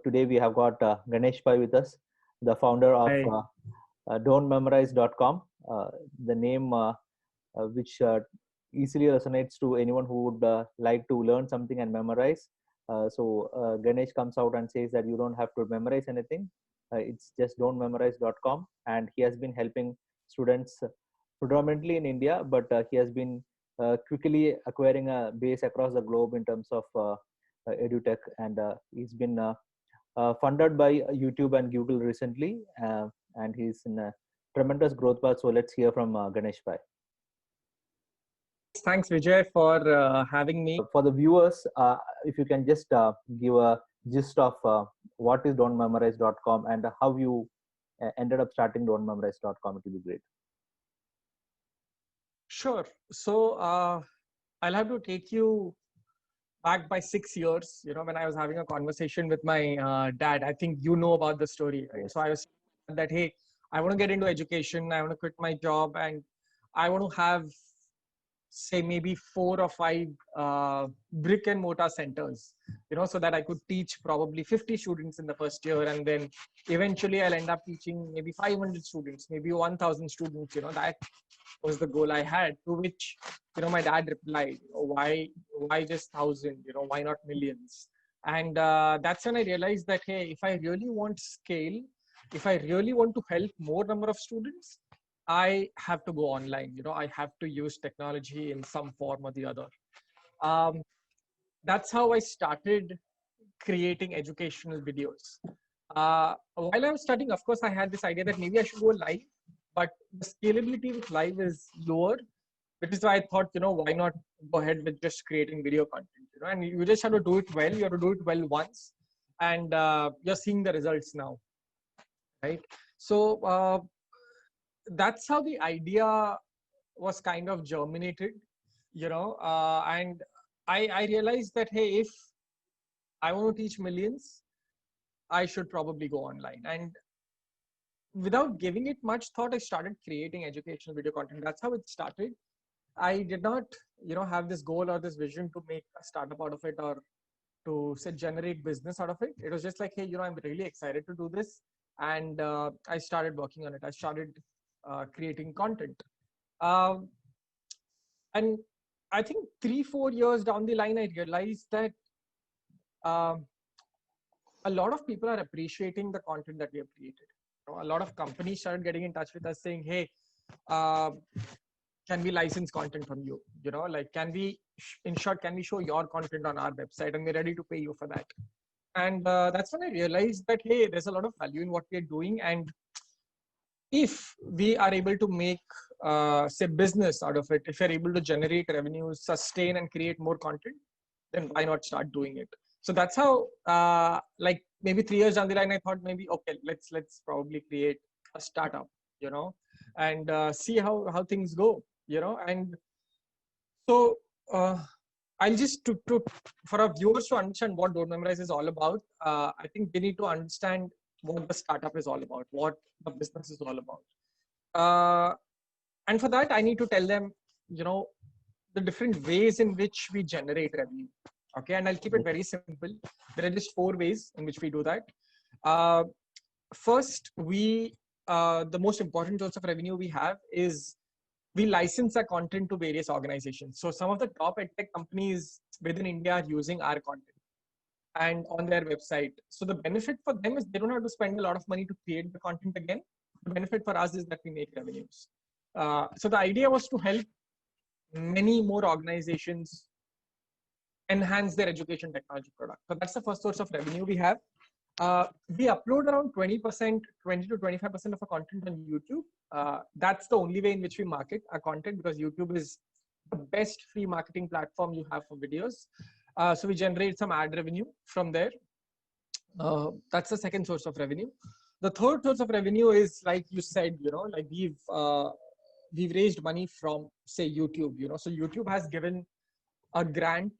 today we have got Ganesh Pai with us, the founder of Hi. don'tmemorize.com. The name which easily resonates to anyone who would like to learn something and memorize. Ganesh comes out and says that you don't have to memorize anything. It's just don'tmemorize.com, and he has been helping students predominantly in India, but he has been quickly acquiring a base across the globe in terms of edutech, and he's been funded by YouTube and Google recently, and he's in a tremendous growth path. So let's hear from Ganesh Pai. Thanks, Vijay, for having me. For the viewers, if you can just give a gist of what is don'tmemorize.com and how you ended up starting don'tmemorize.com, it will be great. Sure. So I'll have to take you back by 6 years, when I was having a conversation with my dad. I think you know about the story, right? Yes. So I was saying that, hey, I want to get into education. I want to quit my job, and I want to have, say, maybe 4 or 5 brick and mortar centers, so that I could teach probably 50 students in the first year, and then eventually I'll end up teaching maybe 500 students, maybe 1,000 students. That was the goal I had. To which, my dad replied, why just 1,000? Why not millions? And that's when I realized that, hey, if I really want scale, if I really want to help more number of students, I have to go online. I have to use technology in some form or the other. That's how I started creating educational videos. While I was studying, of course, I had this idea that maybe I should go live, but the scalability with live is lower, which is why I thought, why not go ahead with just creating video content, and you just have to do it well. You have to do it well once, and you're seeing the results now, right? So that's how the idea was kind of germinated, and I realized that, hey, if I want to teach millions, I should probably go online. And without giving it much thought, I started creating educational video content. That's how it started. I did not, have this goal or this vision to make a startup out of it, or to say generate business out of it. It was just like, hey, I'm really excited to do this. And I started working on it. I started creating content. And I think 3-4 years down the line, I realized that a lot of people are appreciating the content that we have created. A lot of companies started getting in touch with us saying, hey, can we license content from you? Can we, in short, can we show your content on our website, and we're ready to pay you for that? And that's when I realized that, hey, there's a lot of value in what we're doing. And if we are able to make, say, business out of it, if you're able to generate revenues, sustain and create more content, then why not start doing it? So that's how, like maybe 3 years down the line, I thought maybe, okay, let's probably create a startup, and see how things go, and so I'll just for our viewers to understand what Don't Memorize is all about. I think they need to understand what the startup is all about, what the business is all about. And for that, I need to tell them, the different ways in which we generate revenue. Okay, and I'll keep it very simple. There are just 4 ways in which we do that. First, the most important source of revenue we have is we license our content to various organizations. So some of the top edtech companies within India are using our content and on their website. So the benefit for them is they don't have to spend a lot of money to create the content again. The benefit for us is that we make revenues. So the idea was to help many more organizations enhance their education technology product. So that's the first source of revenue we have. We upload around 20% to 25% of our content on YouTube. That's the only way in which we market our content, because YouTube is the best free marketing platform you have for videos. So we generate some ad revenue from there. That's the second source of revenue. The third source of revenue is, like you said, like we've raised money from, say, YouTube. So YouTube has given a grant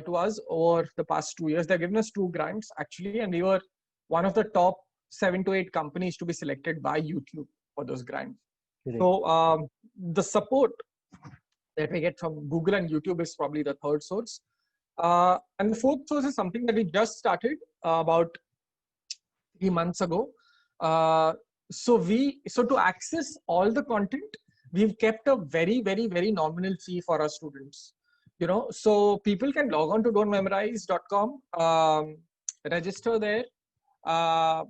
to us over the past 2 years. They've given us 2 grants actually, and we were one of the top 7 to 8 companies to be selected by YouTube for those grants. Right. So the support that we get from Google and YouTube is probably the third source. And the fourth source is something that we just started about 3 months ago. So to access all the content, we've kept a very, very, very nominal fee for our students. So people can log on to don'tmemorize.com, register there, uh,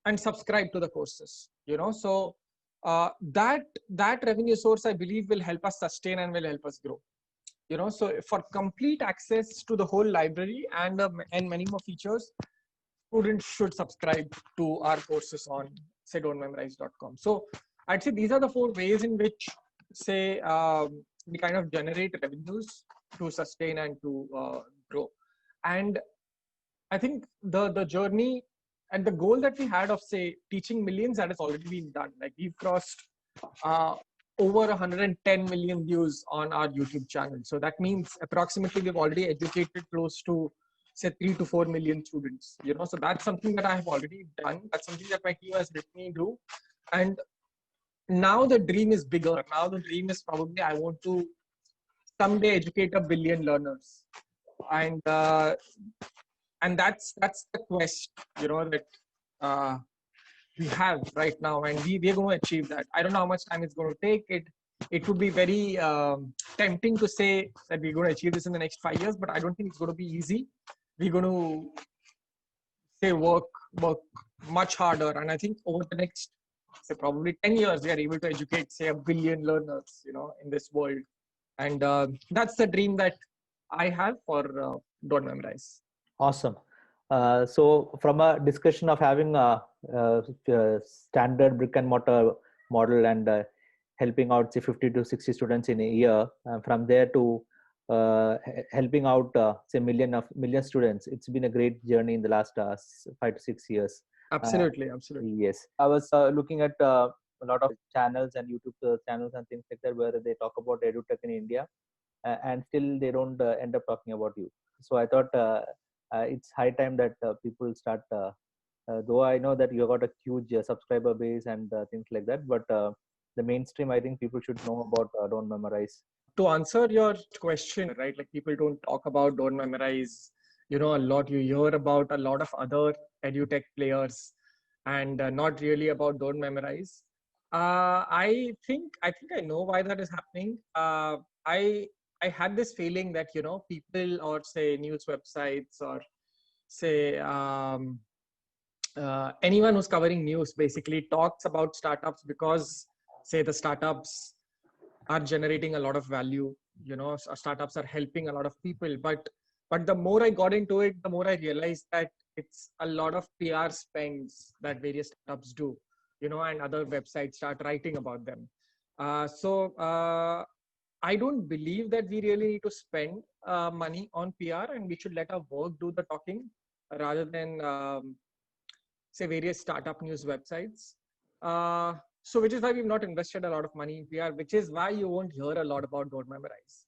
and subscribe to the courses. So that revenue source, I believe, will help us sustain and will help us grow. So for complete access to the whole library and many more features, students should subscribe to our courses on, say, don'tmemorize.com. So I'd say these are the 4 ways in which, say, we kind of generate revenues to sustain and to grow. And I think the journey and the goal that we had of, say, teaching millions, that has already been done. Like, we've crossed uh, over 110 million views on our YouTube channel. So that means approximately we've already educated close to, say, 3 to 4 million students. So that's something that I have already done. That's something that my team has let me do. And now the dream is bigger. Now the dream is probably I want to someday educate 1 billion learners. And that's the quest, that we have right now, and we're going to achieve that. I don't know how much time it's going to take. It would be very tempting to say that we're going to achieve this in the next 5 years, but I don't think it's going to be easy. We're going to, say, work much harder, and I think over the next, say, probably 10 years, we are able to educate, say, 1 billion learners, in this world. And that's the dream that I have for Don't Memorize. Awesome. So from a discussion of having a standard brick and mortar model and helping out, say, 50 to 60 students in a year, from there to helping out, say, million students, it's been a great journey in the last 5 to 6 years. Absolutely. Yes, I was looking at a lot of channels and YouTube channels and things like that, where they talk about edutech in India, and still they don't end up talking about you. So I thought it's high time that people start. Though I know that you got a huge subscriber base and things like that, but the mainstream, I think people should know about Don't Memorize. To answer your question, right? Like, people don't talk about Don't Memorize, a lot. You hear about a lot of other edutech players, and not really about Don't Memorize. I think I know why that is happening. I had this feeling that, people, or, say, news websites, or, say, anyone who's covering news basically talks about startups because, say, the startups are generating a lot of value. Startups are helping a lot of people. But the more I got into it, the more I realized that it's a lot of PR spends that various startups do, and other websites start writing about them. So I don't believe that we really need to spend money on PR, and we should let our work do the talking rather than, say, various startup news websites. So which is why we've not invested a lot of money in PR, which is why you won't hear a lot about Don't Memorize.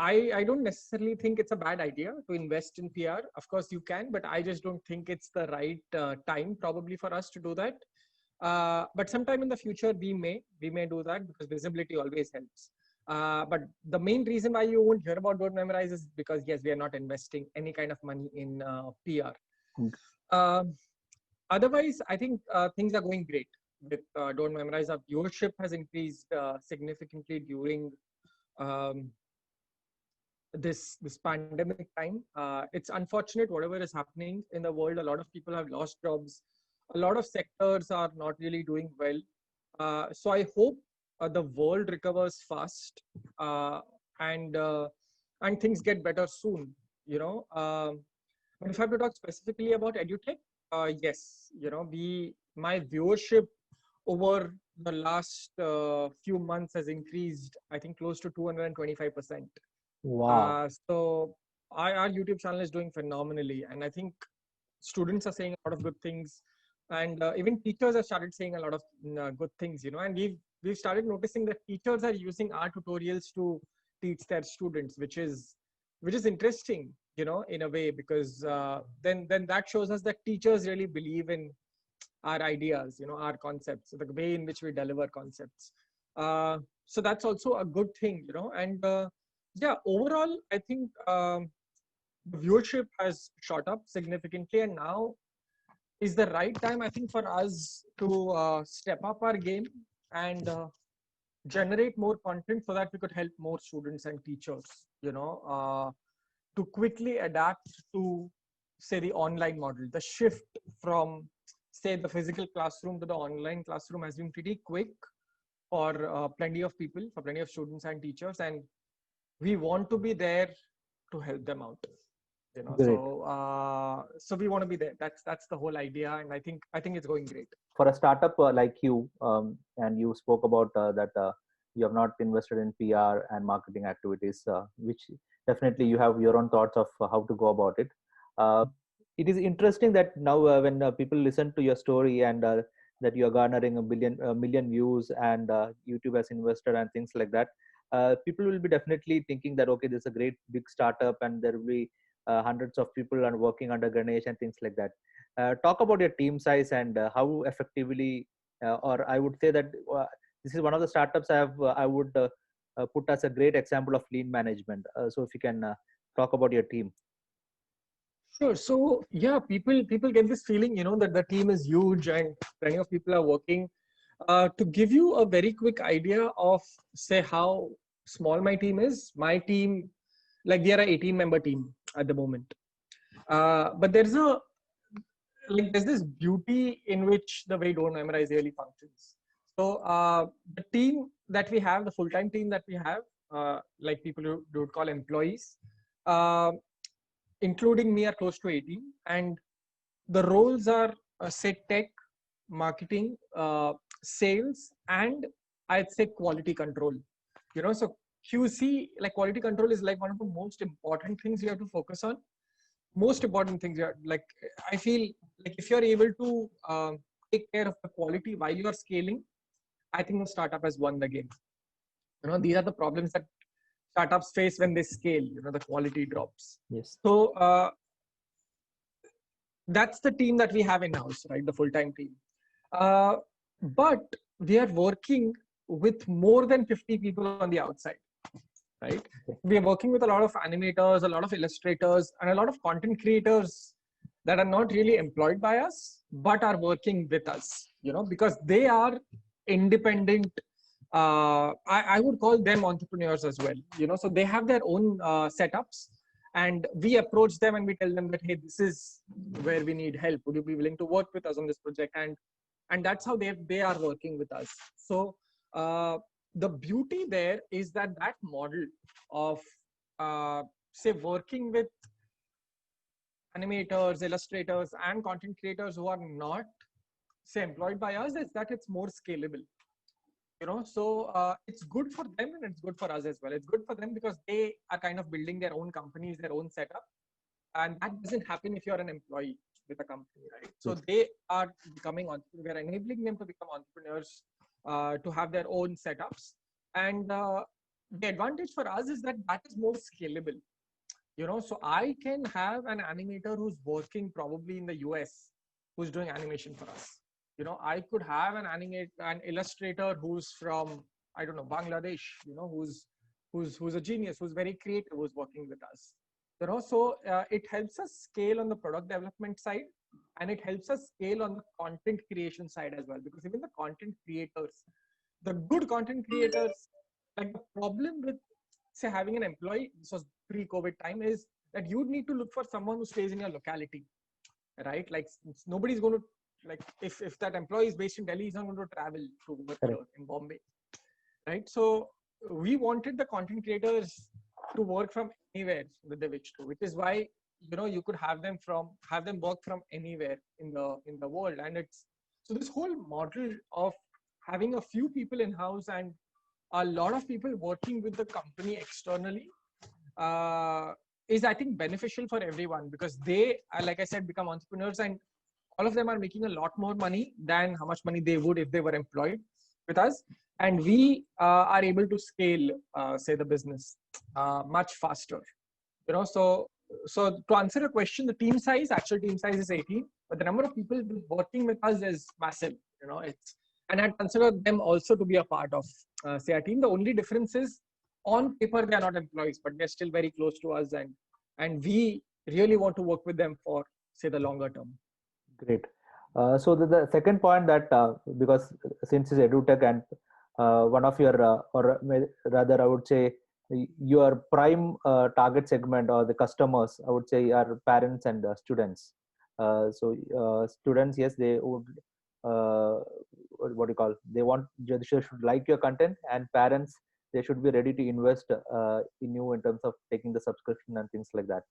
I don't necessarily think it's a bad idea to invest in PR. Of course you can, but I just don't think it's the right time probably for us to do that. But sometime in the future we may do that, because visibility always helps. But the main reason why you won't hear about Don't Memorize is because, yes, we are not investing any kind of money in PR. Otherwise, I think things are going great with Don't Memorize. Our viewership has increased significantly during this pandemic time. It's unfortunate whatever is happening in the world. A lot of people have lost jobs. A lot of sectors are not really doing well. So I hope the world recovers fast, and things get better soon. But if I have to talk specifically about edutech, yes, my viewership over the last few months has increased, I think, close to 225%. Wow. So our YouTube channel is doing phenomenally, and I think students are saying a lot of good things, and even teachers have started saying a lot of good things. And we've started noticing that teachers are using our tutorials to teach their students, which is interesting, in a way, because then that shows us that teachers really believe in our ideas, our concepts, the way in which we deliver concepts. So that's also a good thing, and yeah, overall, I think the viewership has shot up significantly, and now is the right time, I think, for us to step up our game and generate more content so that we could help more students and teachers, to quickly adapt to, say, the online model. The shift from, say, the physical classroom to the online classroom has been pretty quick for plenty of people, for plenty of students and teachers, and we want to be there to help them out. Great. So we want to be there. That's the whole idea, and I think it's going great. For a startup like you, and you spoke about that you have not invested in PR and marketing activities, which definitely you have your own thoughts of how to go about it. It is interesting that now when people listen to your story and that you are garnering a million views and YouTube has invested and things like that, people will be definitely thinking that, okay, this is a great big startup and there will be hundreds of people are working under Ganesh and things like that. Talk about your team size and how effectively, or I would say that this is one of the startups I would put as a great example of lean management. So if you can talk about your team. Sure. So yeah, people get this feeling, that the team is huge and plenty of people are working. To give you a very quick idea of, say, how small my team is, my team, like, we are an 18-member team at the moment. But there's this beauty in which the way Don't Memorize really functions. So the team that we have, the full-time team that we have, like people who would call employees, including me, are close to 18, and the roles are say tech, marketing, sales, and I'd say quality control. So QC, like quality control, is like one of the most important things you have to focus on. Most important things, like, I feel like if you're able to take care of the quality while you are scaling, I think the startup has won the game. These are the problems that startups face when they scale. The quality drops. Yes. So that's the team that we have in house, right? The full-time team. But we are working with more than 50 people on the outside, right? We are working with a lot of animators, a lot of illustrators, and a lot of content creators that are not really employed by us, but are working with us, because they are independent. I would call them entrepreneurs as well, so they have their own setups, and we approach them and we tell them that, hey, this is where we need help. Would you be willing to work with us on this project? And that's how they are working with us. So the beauty there is that model of say working with animators, illustrators, and content creators who are not, say, employed by us, is that it's more scalable. So it's good for them and it's good for us as well. It's good for them because they are kind of building their own companies, their own setup, and that doesn't happen if you're an employee with a company, right? So they are becoming entrepreneurs. We're enabling them to become entrepreneurs, to have their own setups, and the advantage for us is that is more scalable. So I can have an animator who's working probably in the US who's doing animation for us. I could have an illustrator who's from, I don't know, Bangladesh, who's a genius, who's very creative, who's working with us. So it helps us scale on the product development side, and it helps us scale on the content creation side as well, because even the content creators, the good content creators, like, the problem with, say, having an employee, this was pre-COVID time, is that you'd need to look for someone who stays in your locality, right? Like, nobody's going to, like, if that employee is based in Delhi, he's not going to travel to work in Bombay, right? So we wanted the content creators to work from anywhere that they wish to, which is why, you could have them work from anywhere in the world. And it's, so this whole model of having a few people in house and a lot of people working with the company externally is, I think, beneficial for everyone, because they are, like I said, become entrepreneurs, and all of them are making a lot more money than how much money they would if they were employed with us. And we are able to scale, say, the business much faster. So to answer your question, the actual team size is 18, but the number of people working with us is massive. And I consider them also to be a part of, say, our team. The only difference is, on paper, they are not employees, but they're still very close to us, and we really want to work with them for, say, the longer term. Great. So the second point that because since it's edutech and one of your rather I would say your prime target segment or the customers I would say are parents and students. Students, yes, they would what do you call, they should like your content, and parents, they should be ready to invest in you in terms of taking the subscription and things like that.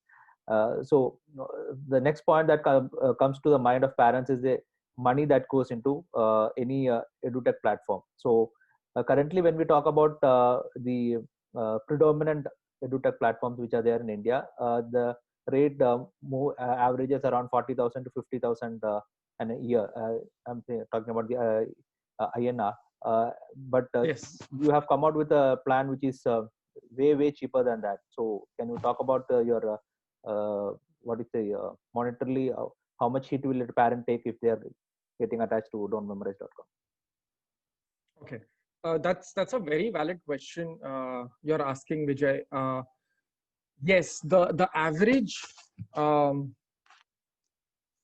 The next point that comes to the mind of parents is the money that goes into any edutech platform. Currently, when we talk about the predominant edutech platforms which are there in India, the rate averages around 40,000 to 50,000 in a year. Talking about the INR. Yes. You have come out with a plan which is way cheaper than that. So can you talk about your what is the monetarily how much hit will a parent take if they are getting attached to don'tmemorize.com? Okay, that's a very valid question you're asking, Vijay. Yes, the average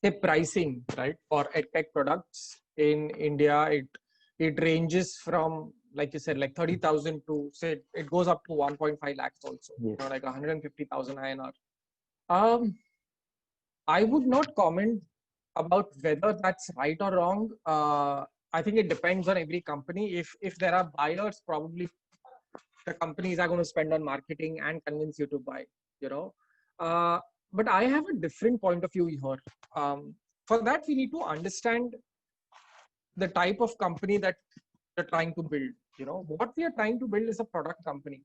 say pricing, right, for edtech products in India, it ranges from, like you said, like 30,000 to, say, it goes up to 1.5 lakhs also, Yes. like 150,000 INR. I would not comment about whether that's right or wrong. I think it depends on every company. If there are buyers, probably the companies are going to spend on marketing and convince you to buy. You know, but I have a different point of view here. For that, we need to understand the type of company that we're trying to build. You know, what we are trying to build is a product company,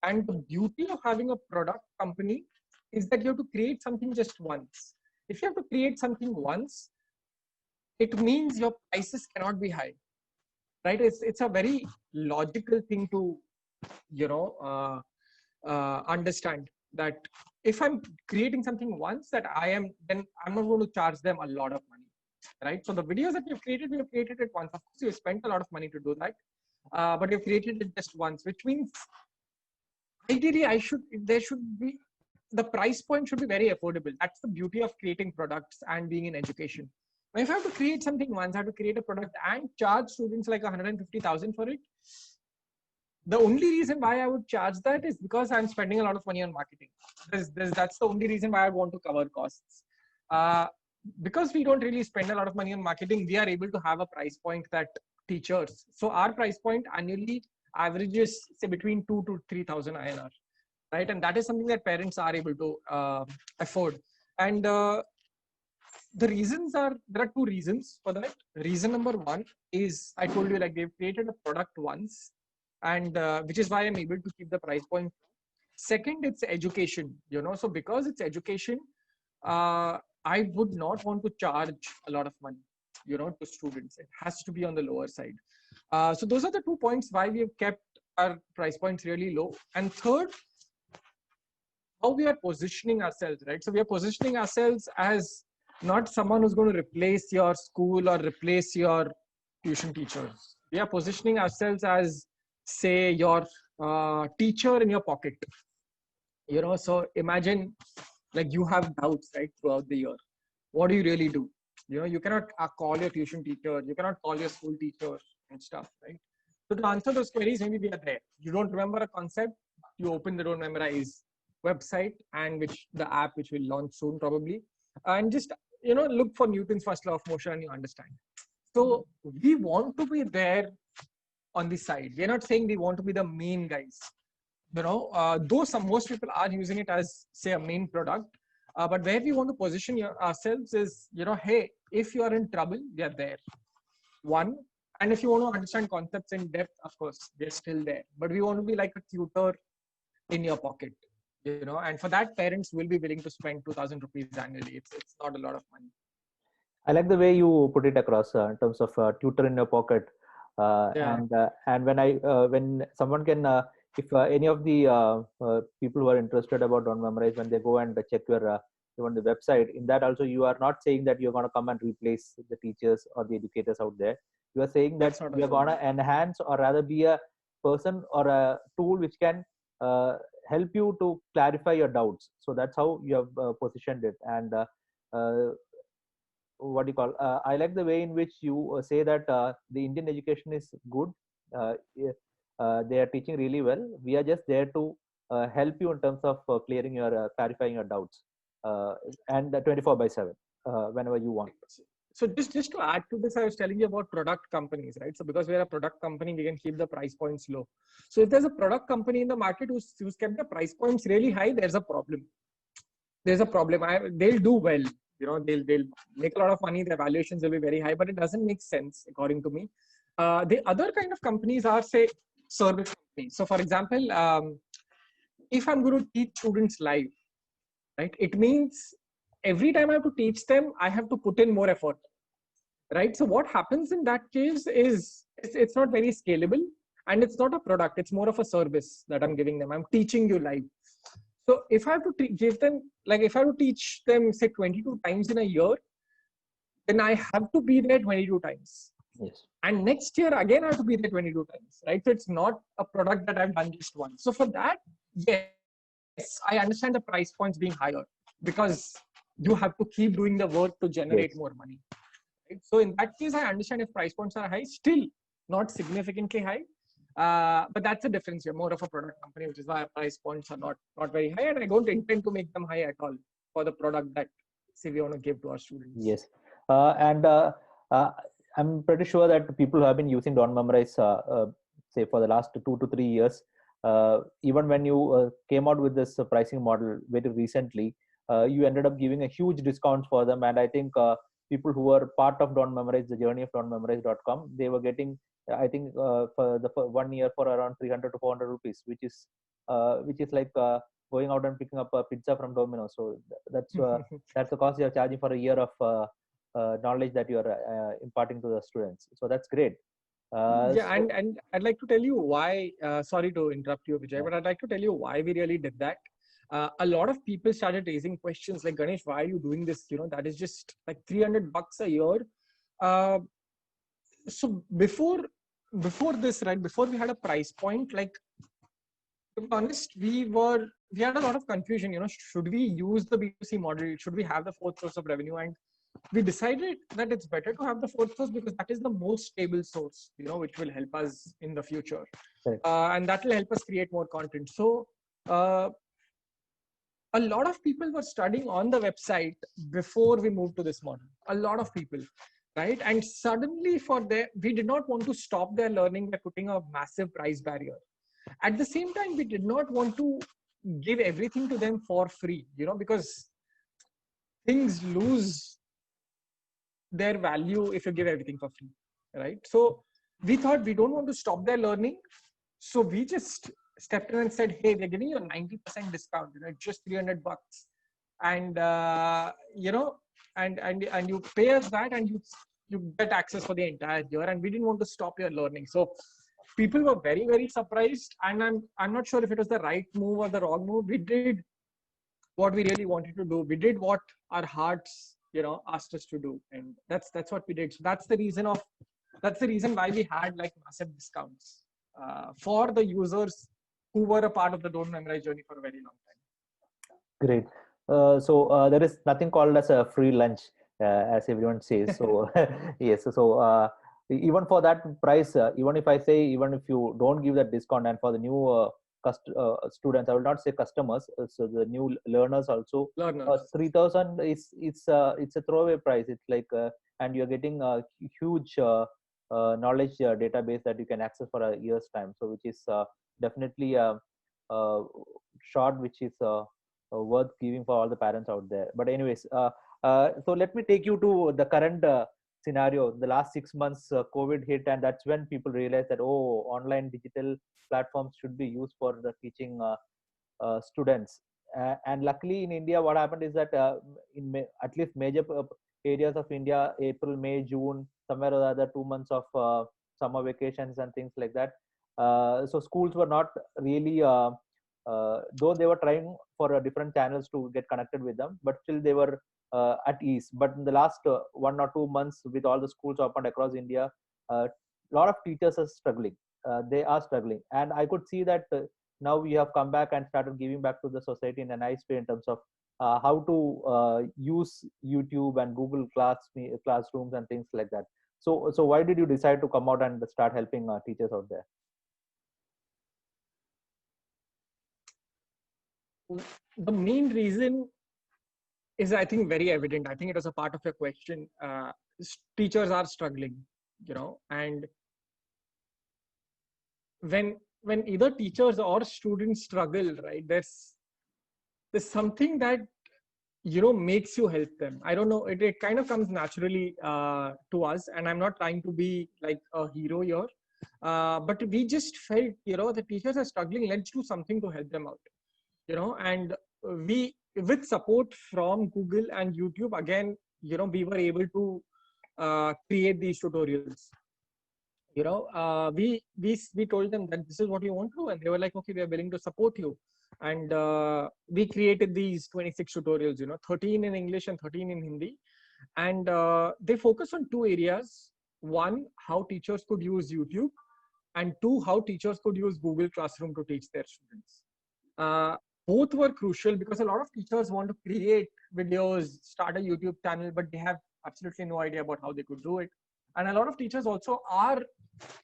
and the beauty of having a product company is that you have to create something just once. If you have to create something once, it means your prices cannot be high, right? It's a very logical thing to, you know, understand that if I'm creating something once, that then I'm not going to charge them a lot of money, right? So the videos that we have created it once. Of course, you spent a lot of money to do that, but you've created it just once, which means ideally there should be, the price point should be very affordable. That's the beauty of creating products and being in education. Now, if I have to create something once, I have to create a product and charge students like 150,000 for it. The only reason why I would charge that is because I'm spending a lot of money on marketing. That's the only reason why I want to cover costs. Because we don't really spend a lot of money on marketing, we are able to have a price point that teachers. So our price point annually averages, say, between 2 to 3,000 INR, right? And that is something that parents are able to afford. And the reasons are, there are two reasons for that. Reason number one is, I told you, like, they've created a product once, and which is why I'm able to keep the price point. Second, it's education, you know. So because it's education, I would not want to charge a lot of money, you know, to students. It has to be on the lower side. So those are the 2 points why we have kept our price points really low. And third, how we are positioning ourselves, right? So we are positioning ourselves as not someone who's going to replace your school or replace your tuition teachers. We are positioning ourselves as, say, your teacher in your pocket. You know, so imagine, like, you have doubts, right, throughout the year. What do you really do? You know, you cannot call your tuition teacher, you cannot call your school teacher and stuff, right? So to answer those queries, maybe we are there. You don't remember a concept, you open the Don't Memorize website, and the app which will launch soon probably, and just, you know, look for Newton's first law of motion and you understand. So we want to be there on the side. We're not saying we want to be the main guys. You know, though most people are using it as, say, a main product, but where we want to position ourselves is, you know, hey, if you are in trouble, we are there. One, and if you want to understand concepts in depth, of course, we're still there. But we want to be like a tutor in your pocket, you know, and for that, parents will be willing to spend 2,000 rupees annually. It's not a lot of money. I like the way you put it across in terms of tutor in your pocket. Yeah. And when someone can, if any of the people who are interested about Don't Memorize, when they go and check your even the website, in that also you are not saying that you're going to come and replace the teachers or the educators out there. You are saying that you're going to enhance, or rather be a person or a tool which can help you to clarify your doubts. So that's how you have positioned it. And uh, what do you call? I like the way in which you say that the Indian education is good. They are teaching really well. We are just there to help you in terms of clearing your clarifying your doubts, and 24/7 whenever you want. So just to add to this, I was telling you about product companies, right? So because we're a product company, we can keep the price points low. So if there's a product company in the market who's kept the price points really high, there's a problem. There's a problem. They'll do well. They'll make a lot of money. Their valuations will be very high, but it doesn't make sense according to me. The other kind of companies are, say, service companies. So for example, if I'm going to teach students live, right, it means every time I have to teach them, I have to put in more effort, right? So what happens in that case is it's not very scalable, and it's not a product. It's more of a service that I'm giving them. I'm teaching you live. So if I have to give them, like if I have to teach them, say, 22 times in a year, then I have to be there 22 times. Yes. And next year, again, I have to be there 22 times, right? So it's not a product that I've done just once. So for that, yes, I understand the price points being higher because you have to keep doing the work to generate Yes. more money. Right? So in that case, I understand if price points are high, still not significantly high. But that's the difference here, more of a product company, which is why price points are not very high. And I don't intend to make them high at all for the product that, say, we want to give to our students. Yes. And I'm pretty sure that people who have been using Don't Memorize, say for the last 2 to 3 years, even when you came out with this pricing model very recently, you ended up giving a huge discount for them. And I think people who were part of Don't Memorize, the journey of don'tmemorize.com, they were getting, I think, for 1 year for around 300 to 400 rupees, which is like going out and picking up a pizza from Domino's. So that's the cost you're charging for a year of knowledge that you're imparting to the students. So that's great. And I'd like to tell you why. Sorry to interrupt you, Vijay, Yeah. but I'd like to tell you why we really did that. A lot of people started raising questions like, Ganesh, why are you doing this? That is just like $300 a year. So before this, right, before we had a price point, like, to be honest, we had a lot of confusion. Should we use the B2C model? Should we have the fourth source of revenue? And we decided that it's better to have the fourth source because that is the most stable source, which will help us in the future. Correct. And that will help us create more content. So a lot of people were studying on the website before we moved to this model. A lot of people, right? And suddenly we did not want to stop their learning by putting a massive price barrier. At the same time, we did not want to give everything to them for free, because things lose their value if you give everything for free, right? So we thought we don't want to stop their learning. So we just stepped in and said, hey, we're giving you a 90% discount, just $300. And, and you pay us that and you get access for the entire year. And we didn't want to stop your learning. So people were very, very surprised. And I'm not sure if it was the right move or the wrong move. We did what we really wanted to do. We did what our hearts, asked us to do. And that's what we did. So that's the reason why we had like massive discounts for the users who were a part of the Don't Memorize journey for a very long time. Great. So there is nothing called as a free lunch, as everyone says. So yes. So even for that price, even if you don't give that discount, and for the new students, I will not say customers, so the new learners also, 3,000 it's a throwaway price. It's like and you're getting a huge knowledge database that you can access for a year's time. So which is definitely a short, which is worth giving for all the parents out there. But anyways, so let me take you to the current scenario. The last 6 months, COVID hit, and that's when people realized that online digital platforms should be used for the teaching students. And luckily in India, what happened is that at least major areas of India, April, May, June, somewhere or the other, 2 months of summer vacations and things like that. So schools were not really, though they were trying for different channels to get connected with them, but still they were at ease. But in the last 1 or 2 months, with all the schools opened across India, a lot of teachers are struggling. They are struggling, and I could see that now you have come back and started giving back to the society in a nice way in terms of how to use YouTube and Google classrooms and things like that. So why did you decide to come out and start helping teachers out there? The main reason is, I think, very evident. I think it was a part of your question. Teachers are struggling, and when either teachers or students struggle, right, there's something that makes you help them. I don't know, it kind of comes naturally to us, and I'm not trying to be like a hero here, but we just felt the teachers are struggling, let's do something to help them out, and we, with support from Google and YouTube, again, we were able to create these tutorials. We told them that this is what you want to do, and they were like, okay, we are willing to support you. And we created these 26 tutorials, 13 in English and 13 in Hindi. And they focus on two areas. One, how teachers could use YouTube, and two, how teachers could use Google Classroom to teach their students. Both were crucial because a lot of teachers want to create videos, start a YouTube channel, but they have absolutely no idea about how they could do it. And a lot of teachers also are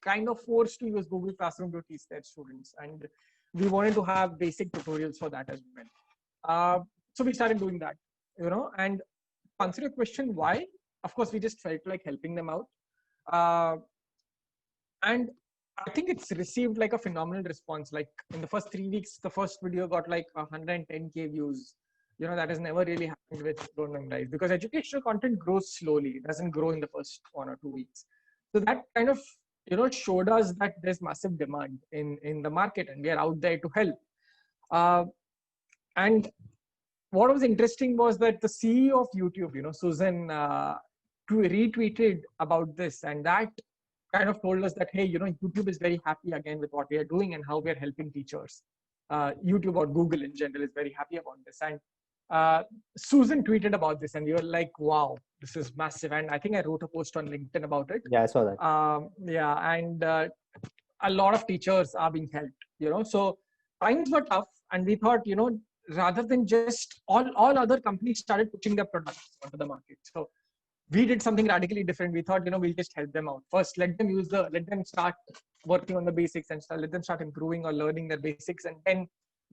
kind of forced to use Google Classroom to teach their students. And we wanted to have basic tutorials for that as well. So we started doing that, and to answer your question, why? Of course, we just felt like helping them out. And I think it's received like a phenomenal response. Like in the first 3 weeks, the first video got like 110K views. That has never really happened with Don't Memorize, because educational content grows slowly. It doesn't grow in the first 1 or 2 weeks. So that kind of, showed us that there's massive demand in the market, and we are out there to help. And what was interesting was that the CEO of YouTube, Susan, retweeted about this, and that kind of told us that, hey, YouTube is very happy again with what we are doing and how we are helping teachers. YouTube or Google in general is very happy about this. And Susan tweeted about this, and we were like, wow, this is massive. And I think I wrote a post on LinkedIn about it. Yeah, I saw that. Yeah, and a lot of teachers are being helped, so times were tough, and we thought, rather than just all other companies started pushing their products onto the market. So we did something radically different. We thought, we'll just help them out. First, let them start working on the basics, and let them start improving or learning their basics, and then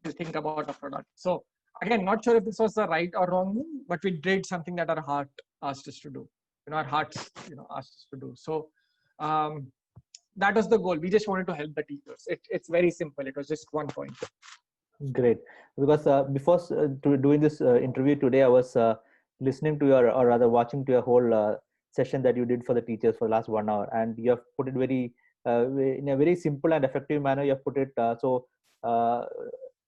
we'll think about a product. So again, not sure if this was the right or wrong move, but we did something that our heart asked us to do. Our hearts, asked us to do. So that was the goal. We just wanted to help the teachers. It's very simple. It was just one point. Great. Because before doing this interview today, I was listening to your, or rather watching to your whole session that you did for the teachers for the last 1 hour, and you have put it very in a very simple and effective manner. You have put it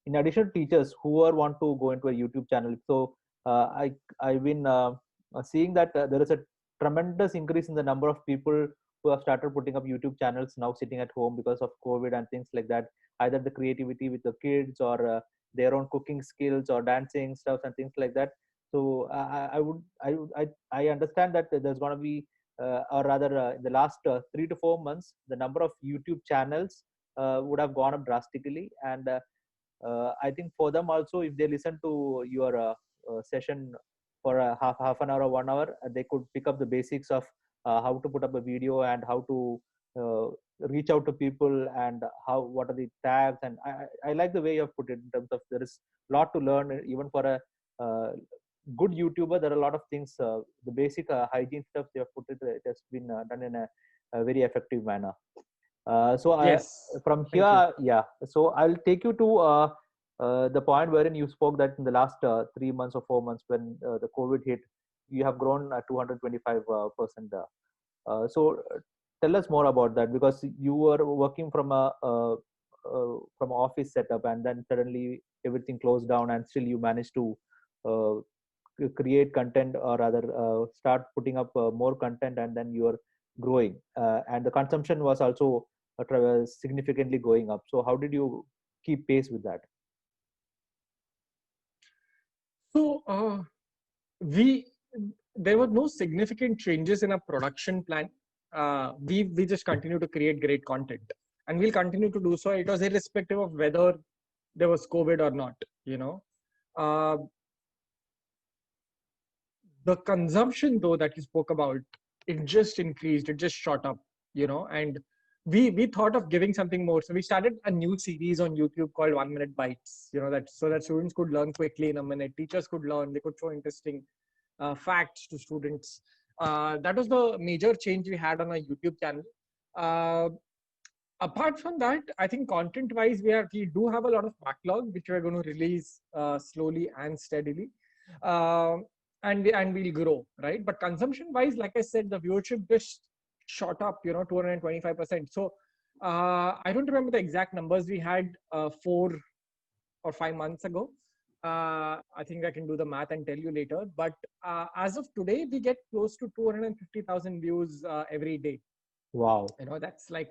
in addition to teachers who want to go into a YouTube channel. So I've been seeing that there is a tremendous increase in the number of people who have started putting up YouTube channels now, sitting at home because of COVID and things like that. Either the creativity with the kids, or their own cooking skills, or dancing stuff and things like that. So I understand that there's going to be, or rather, in the last 3 to 4 months, the number of YouTube channels would have gone up drastically. And I think for them also, if they listen to your session for a half an hour or 1 hour, they could pick up the basics of how to put up a video, and how to reach out to people, and what are the tags. And I like the way you have put it in terms of there is a lot to learn. Even for a good YouTuber, there are a lot of things, the basic hygiene stuff they have put it. It has been done in a very effective manner. So Yes. From here, yeah. So I'll take you to the point wherein you spoke that in the last 3 months or 4 months, when the COVID hit, you have grown 225%. So tell us more about that, because you were working from from office setup, and then suddenly everything closed down, and still you managed to create content, or rather start putting up more content, and then you are growing, and the consumption was also significantly going up. So how did you keep pace with that? So there were no significant changes in our production plan. We just continue to create great content, and we'll continue to do so. It was irrespective of whether there was COVID or not, uh, the consumption though that you spoke about, it just increased, it just shot up, and we thought of giving something more. So we started a new series on YouTube called 1 Minute Bites, that so that students could learn quickly in a minute, teachers could learn, they could show interesting facts to students. That was the major change we had on our YouTube channel. Uh, Apart from that, I think content wise, we do have a lot of backlog which we're going to release slowly and steadily. Um and we'll grow, right? But consumption wise, like I said, the viewership just shot up, 225%. So I don't remember the exact numbers we had 4 or 5 months ago. I think I can do the math and tell you later. But as of today, we get close to 250,000 views every day. Wow. That's like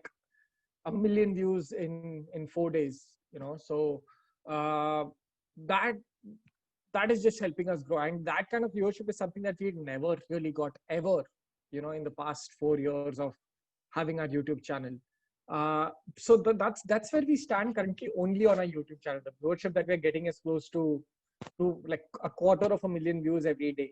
1 million views in 4 days. So uh, that that is just helping us grow, and that kind of viewership is something that we never really got ever, in the past 4 years of having our YouTube channel. So that's where we stand currently, only on our YouTube channel. The viewership that we're getting is close to like 250,000 views every day,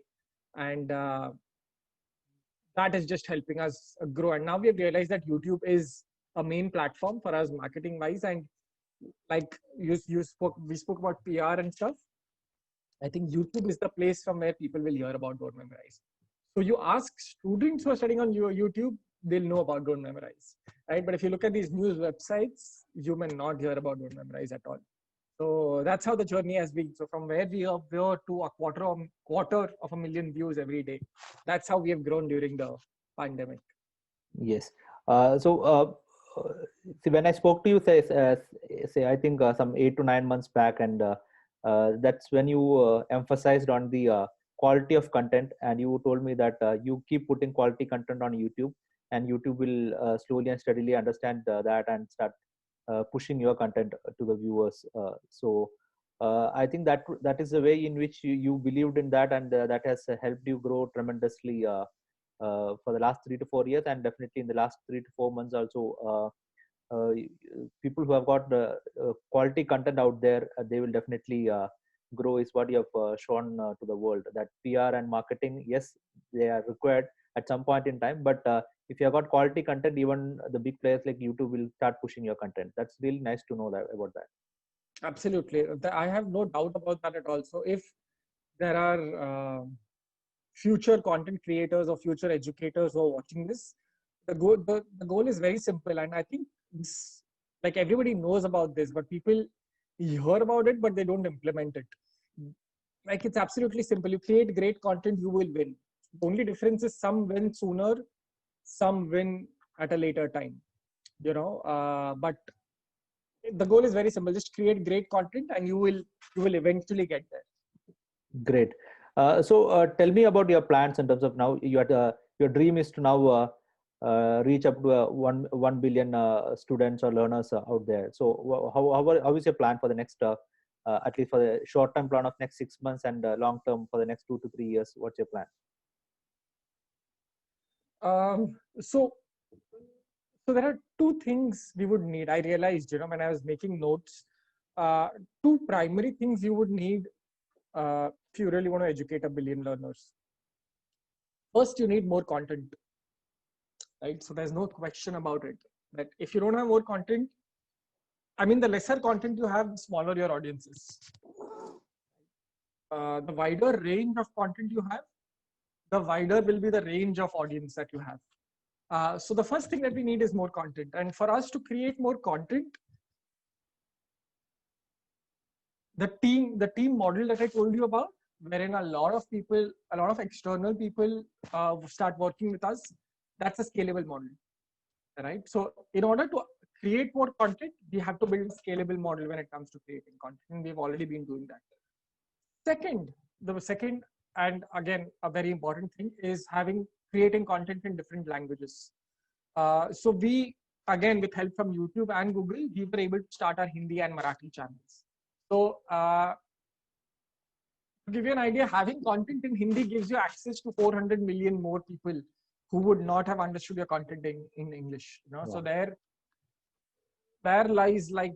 and that is just helping us grow. And now we have realized that YouTube is a main platform for us marketing wise, and like we spoke about PR and stuff. I think YouTube is the place from where people will hear about Don't Memorize. So you ask students who are studying on YouTube, they'll know about Don't Memorize, right? But if you look at these news websites, you may not hear about Don't Memorize at all. So that's how the journey has been. So from where we were to a quarter of 1,000,000 views every day, that's how we have grown during the pandemic. Yes. See, when I spoke to you, say I think some 8 to 9 months back, and that's when you emphasized on the quality of content, and you told me that you keep putting quality content on YouTube, and YouTube will slowly and steadily understand that and start pushing your content to the viewers. I think that is the way in which you believed in that, and that has helped you grow tremendously for the last 3 to 4 years, and definitely in the last 3 to 4 months also. People who have got quality content out there, they will definitely grow, is what you have shown to the world. That PR and marketing, yes, they are required at some point in time, but if you have got quality content, even the big players like YouTube will start pushing your content. That's really nice to know that about that. Absolutely, I have no doubt about that at all. So if there are future content creators or future educators who are watching this, the goal is very simple, and I think this, like, everybody knows about this, but people hear about it but they don't implement it. Like, it's absolutely simple. You create great content, you will win. The only difference is some win sooner, some win at a later time, but the goal is very simple. Just create great content and you will eventually get there. Great. Tell me about your plans in terms of now. Your dream is to now reach up to 1 billion students or learners out there. So how is your plan for the next, at least for the short term plan of next 6 months, and long term for the next 2 to 3 years? What's your plan? So there are two things we would need. I realized, when I was making notes, two primary things you would need if you really want to educate 1 billion learners. First, you need more content, right? So there's no question about it, that if you don't have more content, I mean, the lesser content you have, the smaller your audience is. The wider range of content you have, the wider will be the range of audience that you have. So the first thing that we need is more content. And for us to create more content, the team model that I told you about, wherein a lot of external people start working with us, that's a scalable model, right? So in order to create more content, we have to build a scalable model when it comes to creating content, and we've already been doing that. The second, and again, a very important thing, is creating content in different languages. So we, again, with help from YouTube and Google, we were able to start our Hindi and Marathi channels. So to give you an idea, having content in Hindi gives you access to 400 million more people who would not have understood your content in English. Wow. So there lies like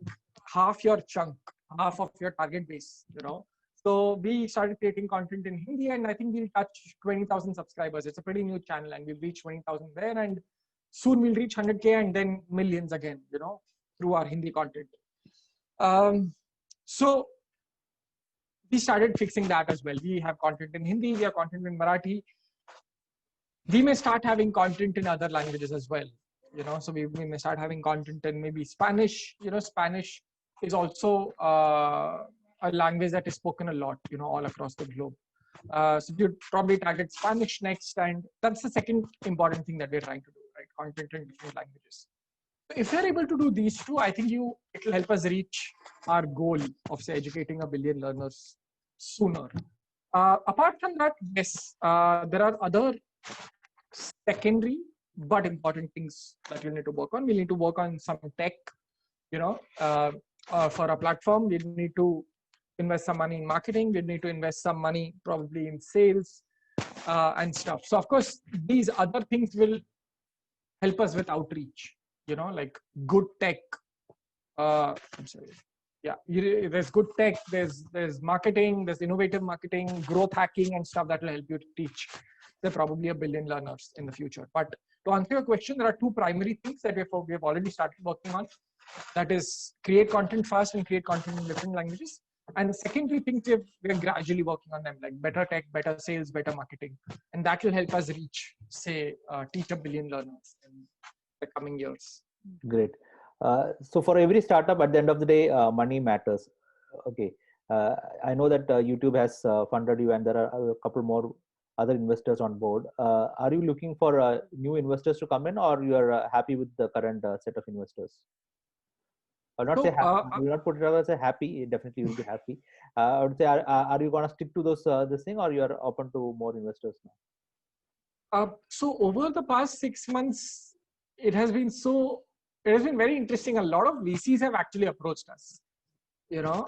half your chunk half of your target base, you know. So we started creating content in Hindi, and I think we'll touch 20,000 subscribers. It's a pretty new channel, and we'll reach 20,000 there, and soon we'll reach 100K and then millions again, you know, through our Hindi content. So we started fixing that as well. We have content in Hindi, we have content in Marathi. We may start having content in other languages as well, you know. So we may start having content in maybe Spanish. You know, Spanish is also a language that is spoken a lot, you know, all across the globe. So you'd probably target Spanish next, and that's the second important thing that we're trying to do, right? Content in different languages. So if you're able to do these two, I think it'll help us reach our goal of, say, educating 1 billion learners sooner. Apart from that, yes, there are other secondary but important things that you need to work on. We need to work on some tech, you know, for a platform. We need to invest some money in marketing. We need to invest some money probably in sales and stuff. So of course, these other things will help us with outreach, you know, like good tech. I'm sorry. Yeah, there's good tech, there's marketing, there's innovative marketing, growth hacking and stuff that will help you to teach. There are probably 1 billion learners in the future. But to answer your question, there are two primary things that we have already started working on. That is create content fast and create content in different languages. And the secondary things we're gradually working on them, like better tech, better sales, better marketing. And that will help us reach, say, teach 1 billion learners in the coming years. Great. So for every startup, at the end of the day, money matters. Okay. I know that YouTube has funded you, and there are a couple more other investors on board. Are you looking for new investors to come in, or you are happy with the current set of investors? I'll not say happy. I will not put it as a happy. Definitely, you'll be happy. I would say, are you going to stick to those this thing, or you are open to more investors now? So over the past 6 months, it has been very interesting. A lot of VCs have actually approached us. You know,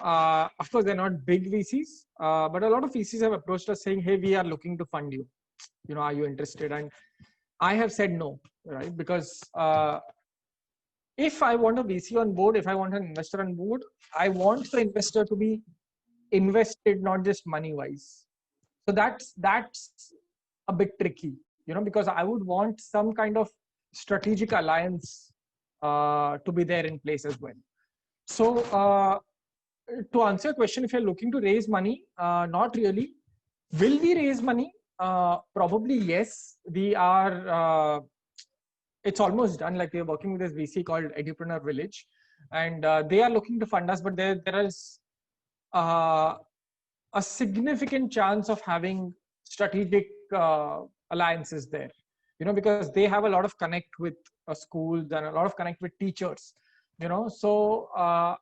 of course, they're not big VCs, but a lot of VCs have approached us saying, "Hey, we are looking to fund you. You know, are you interested?" And I have said no, right? Because if I want a VC on board, if I want an investor on board, I want the investor to be invested, not just money-wise. So that's a bit tricky, you know, because I would want some kind of strategic alliance to be there in place as well. So to answer your question, if you're looking to raise money, not really. Will we raise money? Probably yes. We are. It's almost done. Like we're working with this VC called Edupreneur Village, and they are looking to fund us. But there is a significant chance of having strategic alliances there. You know, because they have a lot of connect with schools and a lot of connect with teachers. You know, so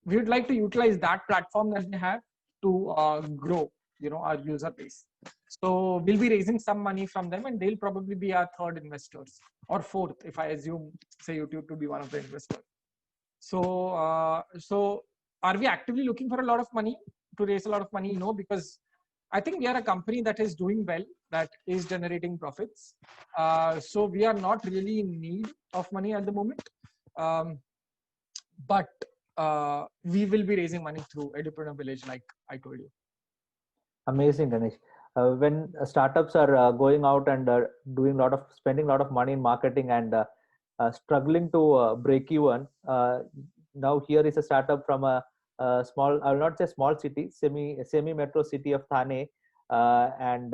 we would like to utilize that platform that they have to grow, you know, our user base. So we'll be raising some money from them, and they'll probably be our third investors or fourth, if I assume, say, YouTube to be one of the investors. So, so are we actively looking for a lot of money to raise a lot of money? No, because I think we are a company that is doing well, that is generating profits. So we are not really in need of money at the moment. But we will be raising money through Edupreneur Village, like I told you. Amazing, Ganesh. When startups are going out and spending a lot of money in marketing and struggling to break even, now here is a startup from a small, I will not say small city, semi metro city of Thane, and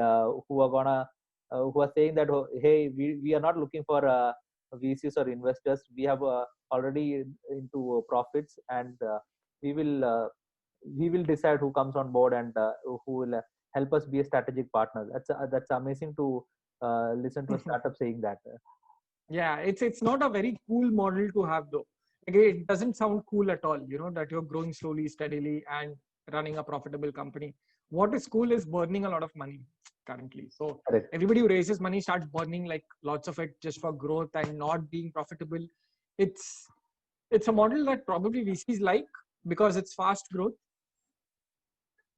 who are saying that, hey, we are not looking for VCs or investors. We have already into profits, and we will decide who comes on board and who will help us be a strategic partner. That's amazing to listen to a startup saying that. Yeah, it's not a very cool model to have though. Again, it doesn't sound cool at all, you know, that you're growing slowly, steadily and running a profitable company. What is cool is burning a lot of money currently. So Correct. Everybody who raises money starts burning like lots of it just for growth and not being profitable. It's a model that probably VCs like because it's fast growth.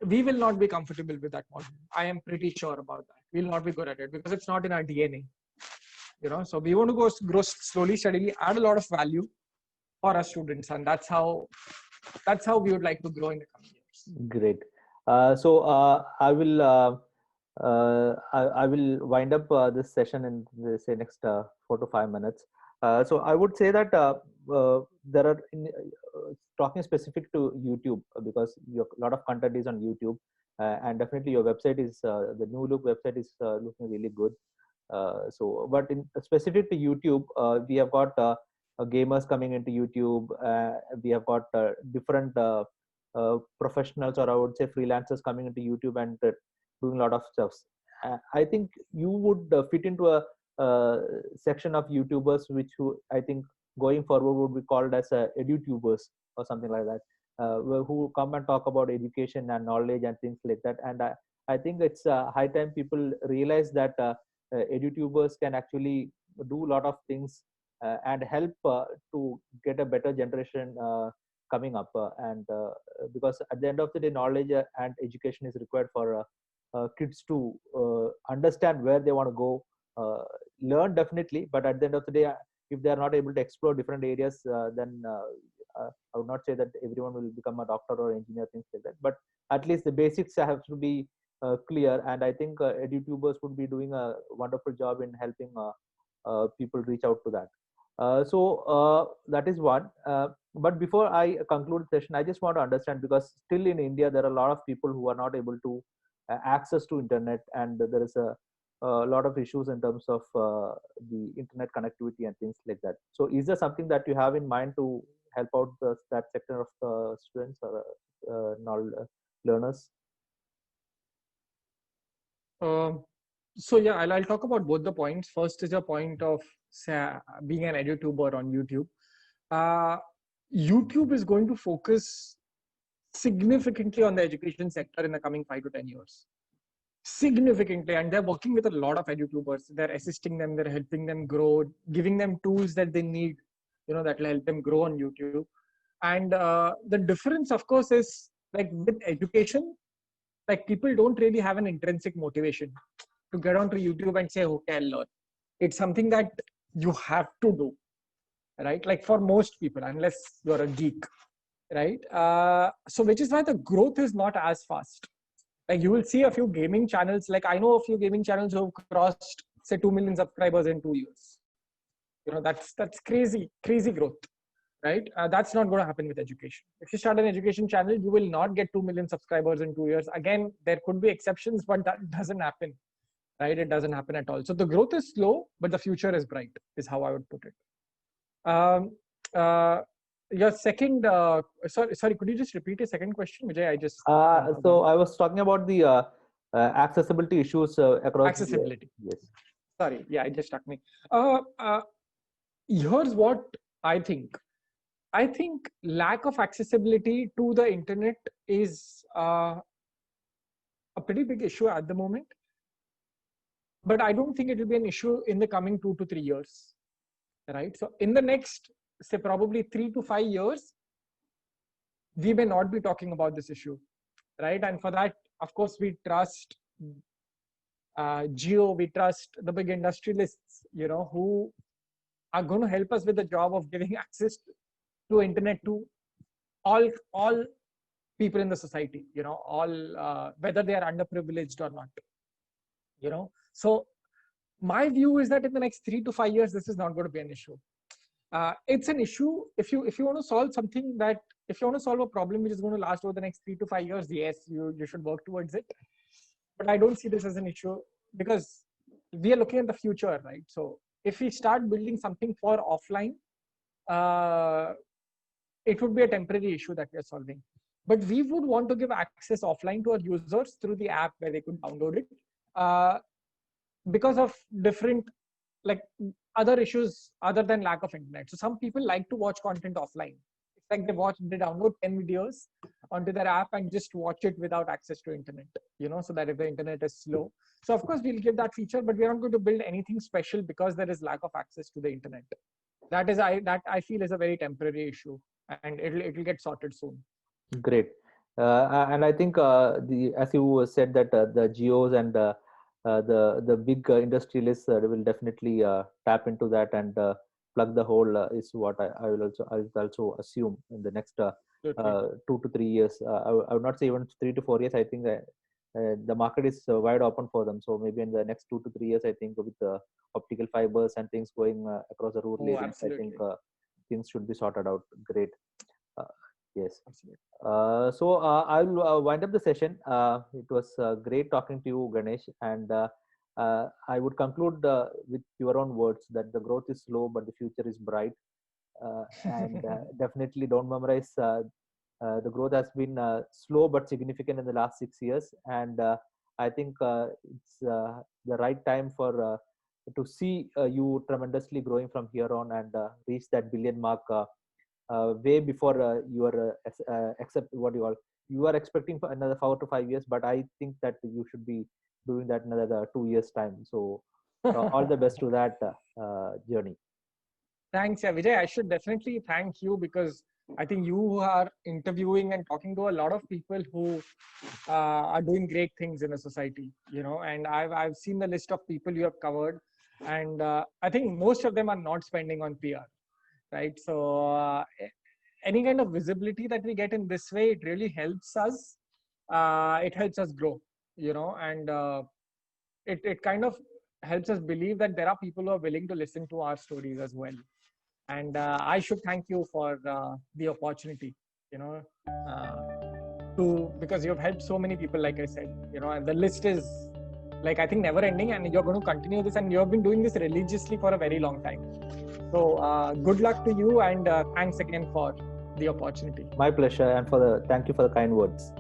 We will not be comfortable with that model. I am pretty sure about that. We'll not be good at it because it's not in our DNA. You know, so we want to grow slowly, steadily, add a lot of value for our students, and that's how That's how we would like to grow in the coming years. Great. So I will wind up this session in the say next 4 to 5 minutes. So I would say that there are talking specific to YouTube, because a lot of content is on YouTube, and definitely your website is the New Look website is looking really good. So, but in specific to YouTube, we have got gamers coming into YouTube. We have got different professionals, or I would say freelancers, coming into YouTube and doing a lot of stuff. I think you would fit into a section of YouTubers which I think going forward would be called as edutubers or something like that, who come and talk about education and knowledge and things like that. And I think it's high time people realize that edutubers can actually do a lot of things and help to get a better generation coming up, and because at the end of the day, knowledge and education is required for kids to understand where they want to go, learn definitely, but at the end of the day, if they are not able to explore different areas, then I would not say that everyone will become a doctor or engineer, things like that, but at least the basics have to be clear. And I think edutubers would be doing a wonderful job in helping people reach out to that. So that is one. But before I conclude the session, I just want to understand, because still in India there are a lot of people who are not able to access to internet, and there is a lot of issues in terms of the internet connectivity and things like that. So is there something that you have in mind to help out that sector of students or learners? So yeah, I'll talk about both the points. First is a point of being an edutuber on YouTube. YouTube is going to focus significantly on the education sector in the coming 5 to 10 years. Significantly, and they're working with a lot of edutubers. They're assisting them, they're helping them grow, giving them tools that they need, that will help them grow on YouTube. And the difference, of course, is like with education, like people don't really have an intrinsic motivation to get onto YouTube and say, okay, I'll learn. It's something that you have to do, right? Like for most people, unless you're a geek, right? So which is why the growth is not as fast. Like you will see a few gaming channels. Like I know a few gaming channels who have crossed say 2 million subscribers in 2 years. That's crazy growth, right? That's not going to happen with education. If you start an education channel, you will not get 2 million subscribers in 2 years. Again, there could be exceptions, but that doesn't happen, right? It doesn't happen at all. So the growth is slow, but the future is bright, is how I would put it. Your second, sorry, could you just repeat your second question, Vijay? So I was talking about the accessibility issues across accessibility. Yes. Sorry, yeah, it just struck me. Here's what I think. I think lack of accessibility to the internet is a pretty big issue at the moment. But I don't think it will be an issue in the coming 2 to 3 years, right? So in the next, say probably 3 to 5 years, we may not be talking about this issue, right? And for that, of course, we trust Jio, we trust the big industrialists, who are going to help us with the job of giving access to internet to all people in the society, all whether they are underprivileged or not, So my view is that in the next 3 to 5 years, this is not going to be an issue. It's an issue if you want to solve something that, if you want to solve a problem which is going to last over the next 3 to 5 years, yes, you should work towards it. But I don't see this as an issue, because we are looking at the future, right? So if we start building something for offline, it would be a temporary issue that we are solving. But we would want to give access offline to our users through the app where they could download it, because of different, like other issues other than lack of internet. So some people like to watch content offline. It's like they download 10 videos onto their app and just watch it without access to internet, so that if the internet is slow. So of course we'll give that feature, but we're not going to build anything special because there is lack of access to the internet. That I feel is a very temporary issue, and it'll get sorted soon. Great. And I think as you said that the geos and the big industrialists will definitely tap into that and plug the hole is what I will also assume in the next Absolutely. 2 to 3 years. I would not say even 3 to 4 years. I think that the market is wide open for them. So maybe in the next 2 to 3 years, I think with the optical fibers and things going across the rural Oh, areas, I think absolutely. things should be sorted out. Great. Uh, yes. Absolutely. I'll wind up the session. It was great talking to you, Ganesh. And I would conclude with your own words that the growth is slow, but the future is bright. And definitely don't memorize. The growth has been slow but significant in the last 6 years, and I think it's the right time for to see you tremendously growing from here on and reach that billion mark way before you are accept what you are expecting for another 4 to 5 years, but I think that you should be doing that in another 2 years time. So all the best to that journey. Thanks, yeah, Vijay. I should definitely thank you because I think you are interviewing and talking to a lot of people who are doing great things in the society, and I've seen the list of people you have covered, and I think most of them are not spending on PR, right? So any kind of visibility that we get in this way, it really helps us. It helps us grow, and it kind of helps us believe that there are people who are willing to listen to our stories as well. And I should thank you for the opportunity, you know, because you've helped so many people, like I said, and the list is like, I think, never ending, and you're going to continue this, and you have been doing this religiously for a very long time. So good luck to you, and thanks again for the opportunity. My pleasure, and thank you for the kind words.